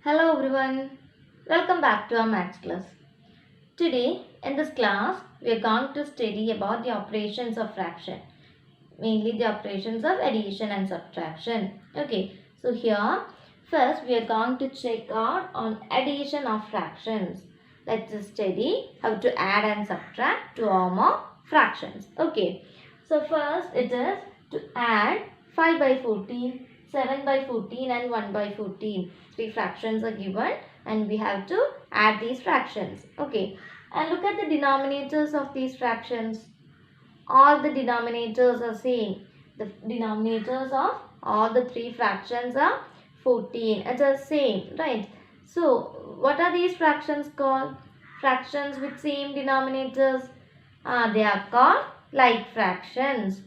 Hello everyone, welcome back to our maths class. Today in this class we are going to study about the operations of fraction, mainly the operations of addition and subtraction. Okay, so here first we are going to check out on addition of fractions. Let's just study how to add and subtract two or more fractions. Okay, so first it is to add 5 by 14, 7 by 14 and 1 by 14. Three fractions are given and we have to add these fractions. Okay, and look at the denominators of these fractions. All the denominators are same. The denominators of all the three fractions are 14. It's the same, right? So, what are these fractions called? Fractions with same denominators. They are called like fractions.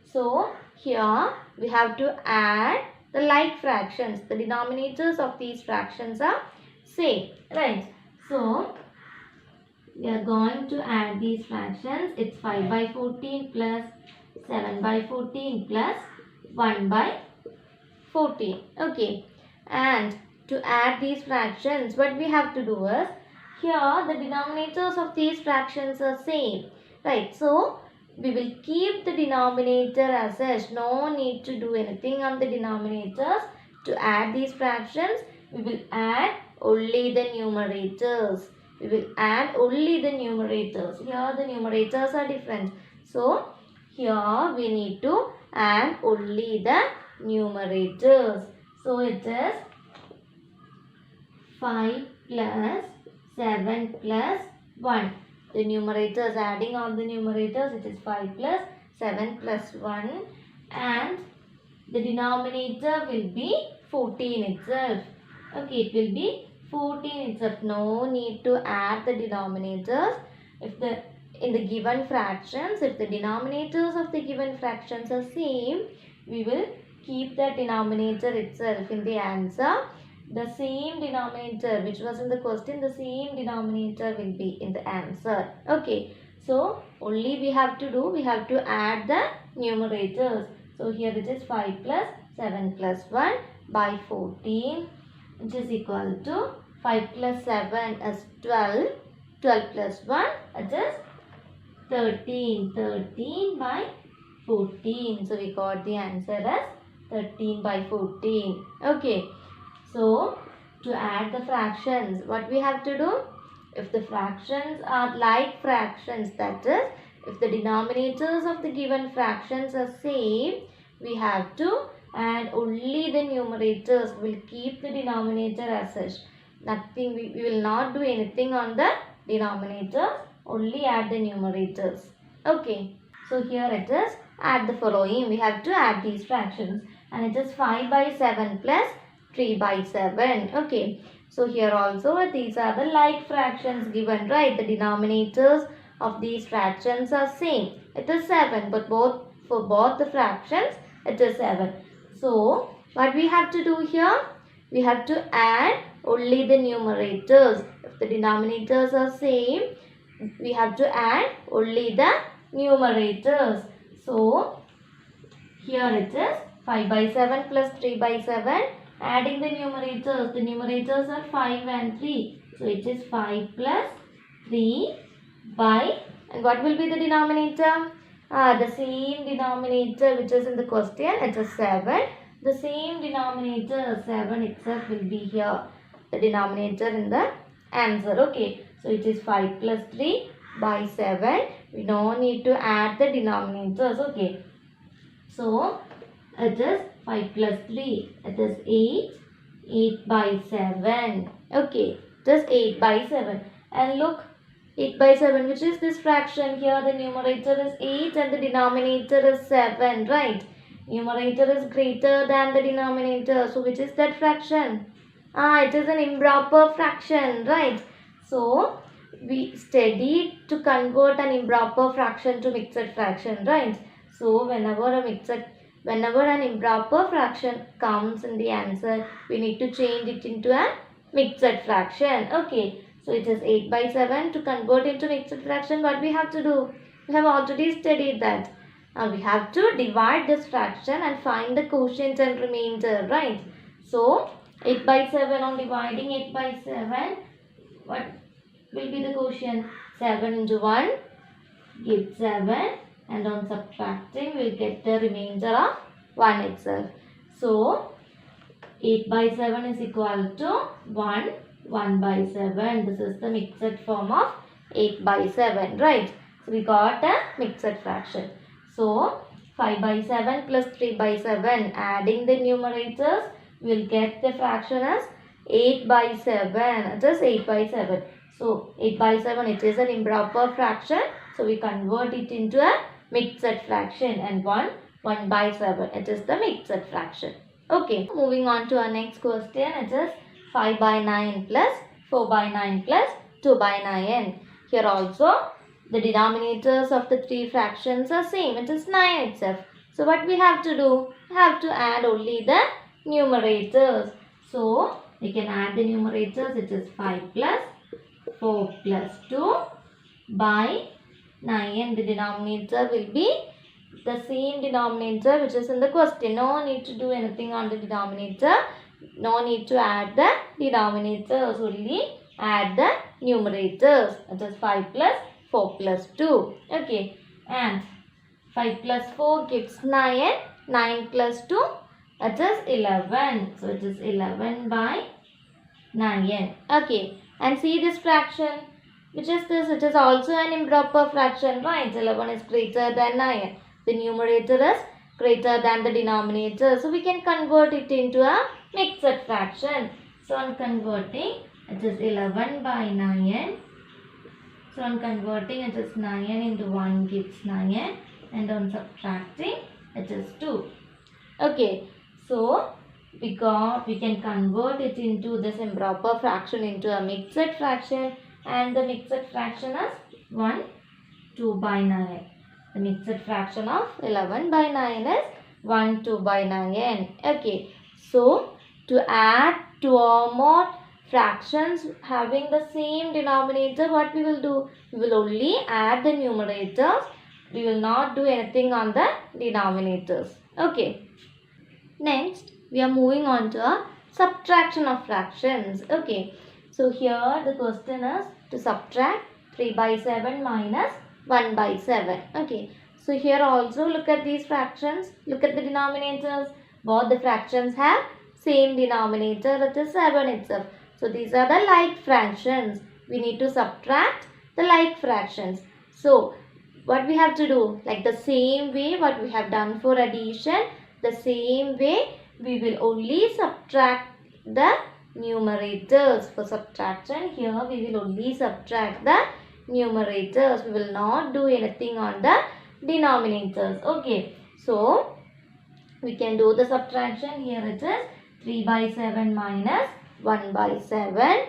So, here we have to add the like fractions. The denominators of these fractions are same, right? So, we are going to add these fractions. It's 5 by 14 plus 7 by 14 plus 1 by 14. Okay. And to add these fractions, what we have to do is, here the denominators of these fractions are same. Right. So, we will keep the denominator as such. No need to do anything on the denominators. To add these fractions, we will add only the numerators. We will add only the numerators. Here the numerators are different. So, here we need to add only the numerators. So, it is 5 plus 7 plus 1. The numerators, adding on the numerators, it is 5 plus 7 plus 1. And the denominator will be 14 itself. Okay, it will be 14 itself. No need to add the denominators. In the given fractions, if the denominators of the given fractions are same, we will keep the denominator itself in the answer. The same denominator which was in the question, the same denominator will be in the answer. Okay, so only we have to do, we have to add the numerators. So here it is 5 plus 7 plus 1 by 14, which is equal to 5 plus 7 is 12. 12 plus 1, it is 13. 13 by 14. So we got the answer as 13 by 14. Okay. So to add the fractions, what we have to do? If the fractions are like fractions, that is, if the denominators of the given fractions are same, we have to add only the numerators. We will keep the denominator as such. Nothing, we will not do anything on the denominators, only add the numerators. Okay, so here it is, add the following. We have to add these fractions, and it is 5 by 7 plus 3 by 7. Okay, so here also these are the like fractions given, right? The denominators of these fractions are same. It is 7, but for both the fractions it is 7. So what we have to do here? We have to add only the numerators. If the denominators are same, we have to add only the numerators. So here it is 5 by 7 plus 3 by 7. Adding the numerators are 5 and 3. So it is 5 plus 3 by, and what will be the denominator? The same denominator which is in the question, it is 7. The same denominator 7 itself will be here. The denominator in the answer. Okay. So it is 5 plus 3 by 7. We don't need to add the denominators. Okay. So it is 5 plus 3. It is 8. 8 by 7. Okay. It is 8 by 7. And look, 8 by 7, which is this fraction here. The numerator is 8 and the denominator is 7. Right. Numerator is greater than the denominator. So which is that fraction? It is an improper fraction. Right. So we studied to convert an improper fraction to mixed fraction. Right. So whenever an improper fraction comes in the answer, we need to change it into a mixed fraction. Okay. So it is 8 by 7. To convert into mixed fraction, what we have to do? We have already studied that. Now we have to divide this fraction and find the quotient and remainder, right? So 8 by 7 on dividing 8 by 7. What will be the quotient? 7 into 1 gives 7. And on subtracting, we'll get the remainder of 1 itself. So, 8 by 7 is equal to 1, 1 by 7. This is the mixed form of 8 by 7, right? So, we got a mixed fraction. So, 5 by 7 plus 3 by 7. Adding the numerators, we'll get the fraction as 8 by 7. Just 8 by 7. So, 8 by 7, it is an improper fraction. So, we convert it into a mixed fraction. And 1 by 7. It is the mixed fraction. Okay, moving on to our next question. It is 5 by 9 plus 4 by 9 plus 2 by 9. Here also, the denominators of the three fractions are same. It is 9 itself. So, what we have to do? We have to add only the numerators. So, we can add the numerators. It is 5 plus 4 plus 2 by 9. The denominator will be the same denominator which is in the question. No need to do anything on the denominator. No need to add the denominators. Only add the numerators. It is 5 plus 4 plus 2. Okay. And 5 plus 4 gives 9. 9 plus 2, it is 11. So, it is 11 by 9. Okay. And see this fraction. Which is this? It is also an improper fraction, right? 11 is greater than 9. The numerator is greater than the denominator. So, we can convert it into a mixed fraction. So, on converting, it is 11 by 9. So, on converting, it is 9 into 1 gives 9. And on subtracting, it is 2. Okay. So, we can convert it into this improper fraction into a mixed fraction. And the mixed fraction is 1, 2 by 9. The mixed fraction of 11 by 9 is 1, 2 by 9. Okay. So, to add 2 or more fractions having the same denominator, what we will do? We will only add the numerators. We will not do anything on the denominators. Okay. Next, we are moving on to a subtraction of fractions. Okay. So, here the question is to subtract 3 by 7 minus 1 by 7. Okay. So, here also look at these fractions. Look at the denominators. Both the fractions have same denominator. That is 7 itself. So, these are the like fractions. We need to subtract the like fractions. So, what we have to do? Like the same way what we have done for addition. The same way we will only subtract the numerators. For subtraction, here we will only subtract the numerators. We will not do anything on the denominators. Okay. So, we can do the subtraction. Here it is 3 by 7 minus 1 by 7,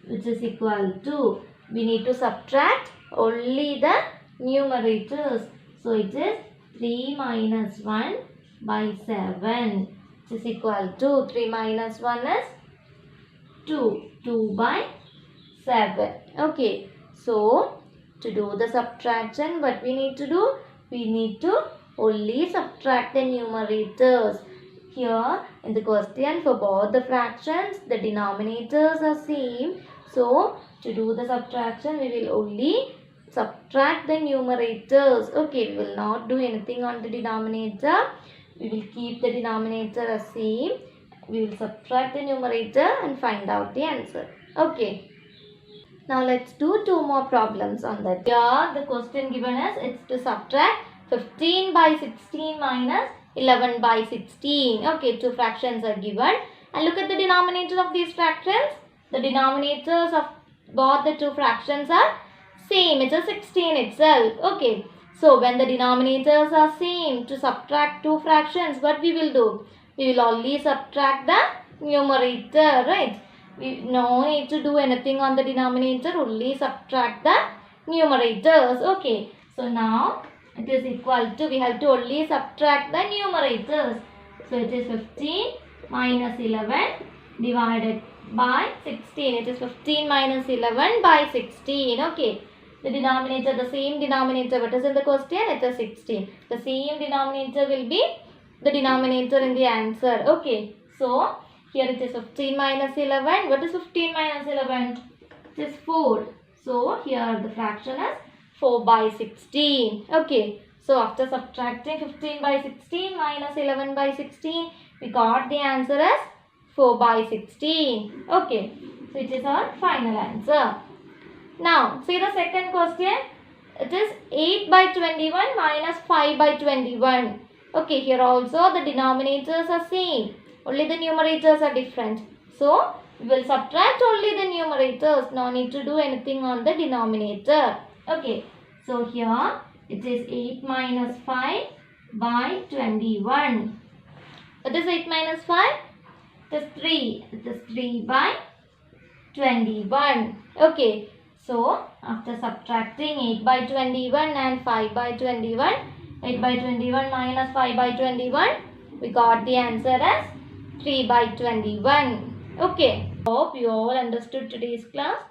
which is equal to, we need to subtract only the numerators. So, it is 3 minus 1 by 7, which is equal to 3 minus 1 is 2. 2 by 7. Okay. So, to do the subtraction, what we need to do? We need to only subtract the numerators. Here in the question, for both the fractions, the denominators are same. So, to do the subtraction, we will only subtract the numerators. Okay, we will not do anything on the denominator. We will keep the denominator as same. We will subtract the numerator and find out the answer. Okay. Now let's do 2 more problems on that. Here the question given us is to subtract 15 by 16 minus 11 by 16. Okay, 2 fractions are given. And look at the denominator of these fractions. The denominators of both the 2 fractions are same. It is 16 itself. Okay. So, when the denominators are same, to subtract 2 fractions, what we will do? We will only subtract the numerator, right? We no need to do anything on the denominator, only subtract the numerators. Okay. So, now it is equal to, we have to only subtract the numerators. So, it is 15 minus 11 divided by 16. It is 15 minus 11 by 16. Okay. The denominator, the same denominator, what is in the question? It is 16. The same denominator will be the denominator in the answer. Okay. So, Here it is 15 minus 11. What is 15 minus 11? It is 4. So here the fraction is 4 by 16. Okay. So after subtracting 15 by 16 minus 11 by 16, we got the answer as 4 by 16. Okay. So it is our final answer. Now see the second question. It is 8 by 21 minus 5 by 21. Okay. Here also the denominators are same. Only the numerators are different. So we will subtract only the numerators. No need to do anything on the denominator. Okay. So here it is 8 minus 5 by 21. What is 8 minus 5? It is 3. It is 3 by 21. Okay. So after subtracting 8 by 21 and 5 by 21, 8 by 21 minus 5 by 21, we got the answer as 3 by 21. Okay. Hope you all understood today's class.